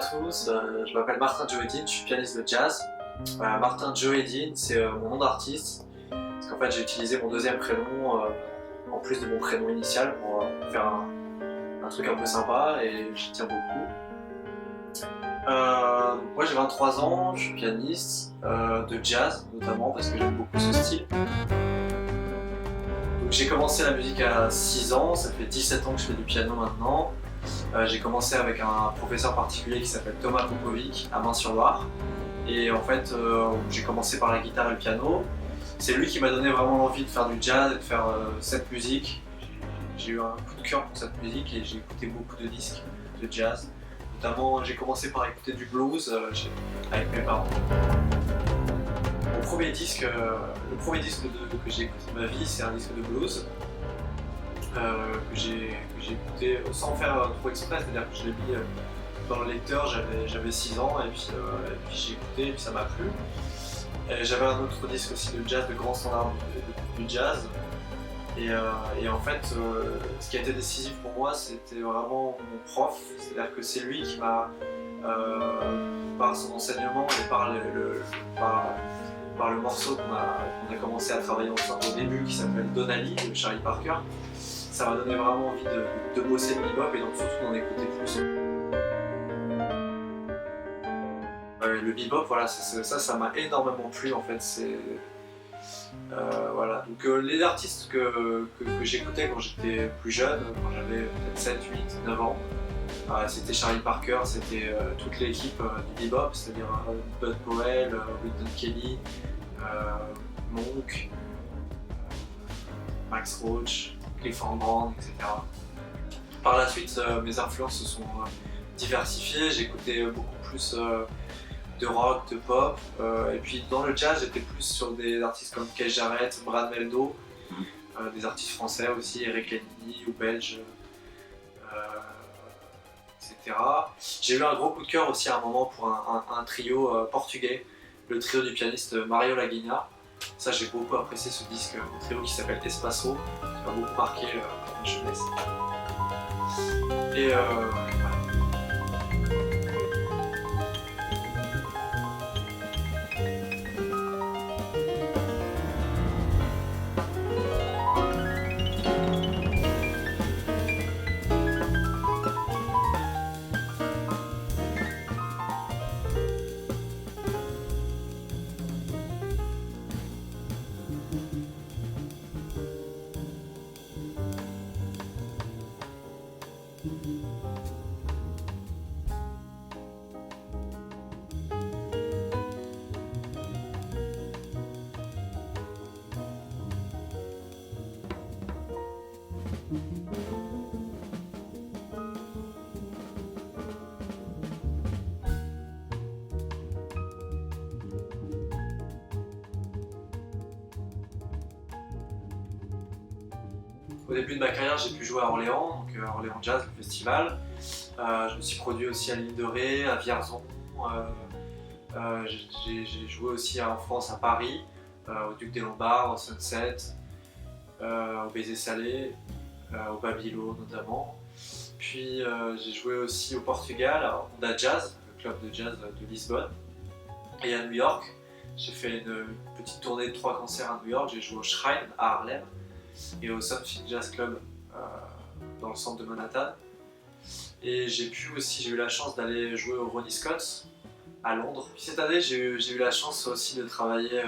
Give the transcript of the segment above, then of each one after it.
tous, je m'appelle Martin Djoedine, je suis pianiste de jazz. Martin Djoedine, c'est mon nom d'artiste, parce qu'en fait j'ai utilisé mon deuxième prénom en plus de mon prénom initial pour faire un truc un peu sympa et j'y tiens beaucoup. Moi j'ai 23 ans, je suis pianiste de jazz notamment parce que j'aime beaucoup ce style. Donc j'ai commencé la musique à 6 ans, ça fait 17 ans que je fais du piano maintenant. J'ai commencé avec un professeur particulier qui s'appelle Thomas Popovic à Main-sur-Loire. Et en fait, j'ai commencé par la guitare et le piano. C'est lui qui m'a donné vraiment l'envie de faire du jazz et de faire cette musique. J'ai eu un coup de cœur pour cette musique et j'ai écouté beaucoup de disques de jazz. Notamment, j'ai commencé par écouter du blues avec mes parents. Le premier disque que j'ai écouté de ma vie, c'est un disque de blues. Que j'ai écouté sans faire trop exprès, c'est-à-dire que je l'ai mis dans le lecteur, j'avais 6 ans et puis j'ai écouté et puis ça m'a plu. J'avais un autre disque aussi de jazz, de grands standards du jazz. Et en fait, ce qui a été décisif pour moi, c'était vraiment mon prof, c'est-à-dire que c'est lui qui m'a, par son enseignement et par le morceau qu'on a commencé à travailler ensemble au début, qui s'appelle Donali de Charlie Parker, ça m'a donné vraiment envie de bosser le bebop et donc surtout d'en écouter plus. Le bebop, voilà, ça m'a énormément plu en fait. Voilà. Donc les artistes que j'écoutais quand j'étais plus jeune, quand j'avais peut-être 7, 8, 9 ans, c'était Charlie Parker, c'était toute l'équipe du bebop, c'est-à-dire Bud Powell, Wynton Kelly, Monk, Max Roach, Clifford Brown, etc. Par la suite, mes influences se sont diversifiées, j'écoutais beaucoup plus de rock, de pop, et puis dans le jazz, j'étais plus sur des artistes comme Keith Jarrett, Brad Mehldau, des artistes français aussi, Eric Lenny ou belges, etc. J'ai eu un gros coup de cœur aussi à un moment pour un trio portugais, le trio du pianiste Mario Laguinha. Ça, j'ai beaucoup apprécié ce disque, un trio qui s'appelle Espaço, qui m'a beaucoup marqué ma jeunesse. Et voilà. Au début de ma carrière, j'ai pu jouer à Orléans, donc à Orléans Jazz, le festival. Je me suis produit aussi à l'île de Ré, à Vierzon. J'ai joué aussi en France, à Paris, au Duc des Lombards, au Sunset, au Baiser Salé, au Babilo notamment. Puis j'ai joué aussi au Portugal, à Onda Jazz, le club de jazz de Lisbonne. Et à New York, j'ai fait une petite tournée de 3 concerts à New York. J'ai joué au Shrine à Harlem et au Something Jazz Club dans le centre de Manhattan. Et j'ai eu la chance d'aller jouer au Ronnie Scott's à Londres. Puis cette année, j'ai eu la chance aussi de travailler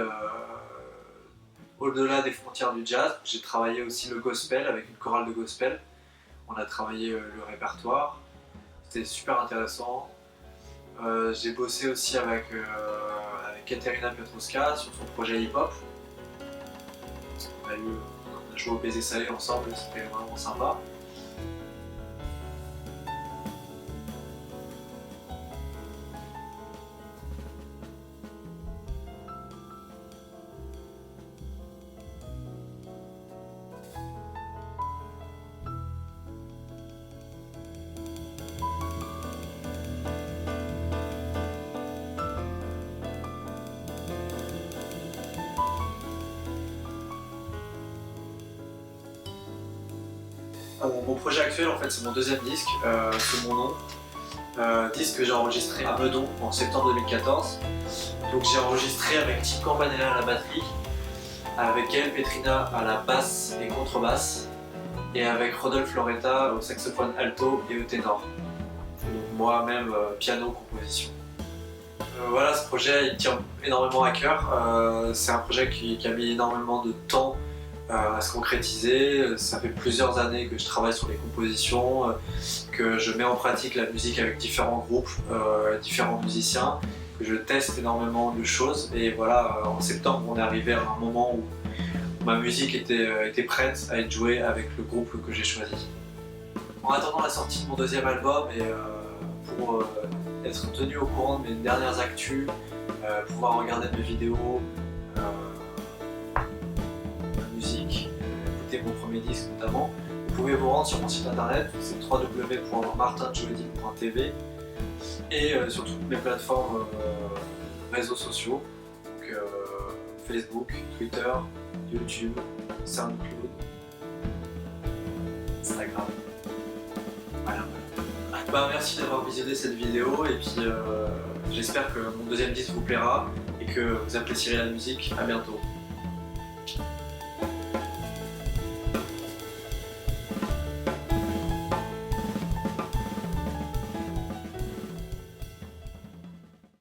au-delà des frontières du jazz. J'ai travaillé aussi le gospel avec une chorale de gospel. On a travaillé le répertoire. C'était super intéressant. J'ai bossé aussi avec Katerina Piotrowska sur son projet hip-hop. On a joué au Baiser Salé ensemble, c'était vraiment sympa. Mon projet actuel, en fait, c'est mon deuxième disque, c'est mon nom. Disque que j'ai enregistré à Meudon en septembre 2014. Donc j'ai enregistré avec Tim Campanella à la batterie, avec Gaël Petrina à la basse et contrebasse, et avec Rodolphe Loretta au saxophone alto et au ténor. Donc moi-même piano, composition. Voilà, ce projet il me tient énormément à cœur. C'est un projet qui a mis énormément de temps à se concrétiser. Ça fait plusieurs années que je travaille sur les compositions, que je mets en pratique la musique avec différents groupes, différents musiciens, que je teste énormément de choses. Et voilà, en septembre, on est arrivé à un moment où ma musique était prête à être jouée avec le groupe que j'ai choisi. En attendant la sortie de mon deuxième album et pour être tenu au courant de mes dernières actus, pouvoir regarder mes vidéos, musique, écouter mon premier disque notamment, vous pouvez vous rendre sur mon site internet, c'est www.martinjodin.tv et sur toutes mes plateformes réseaux sociaux, donc Facebook, Twitter, YouTube, SoundCloud, Instagram. Voilà. Bah, merci d'avoir visionné cette vidéo et puis j'espère que mon deuxième disque vous plaira et que vous apprécierez la musique. À bientôt.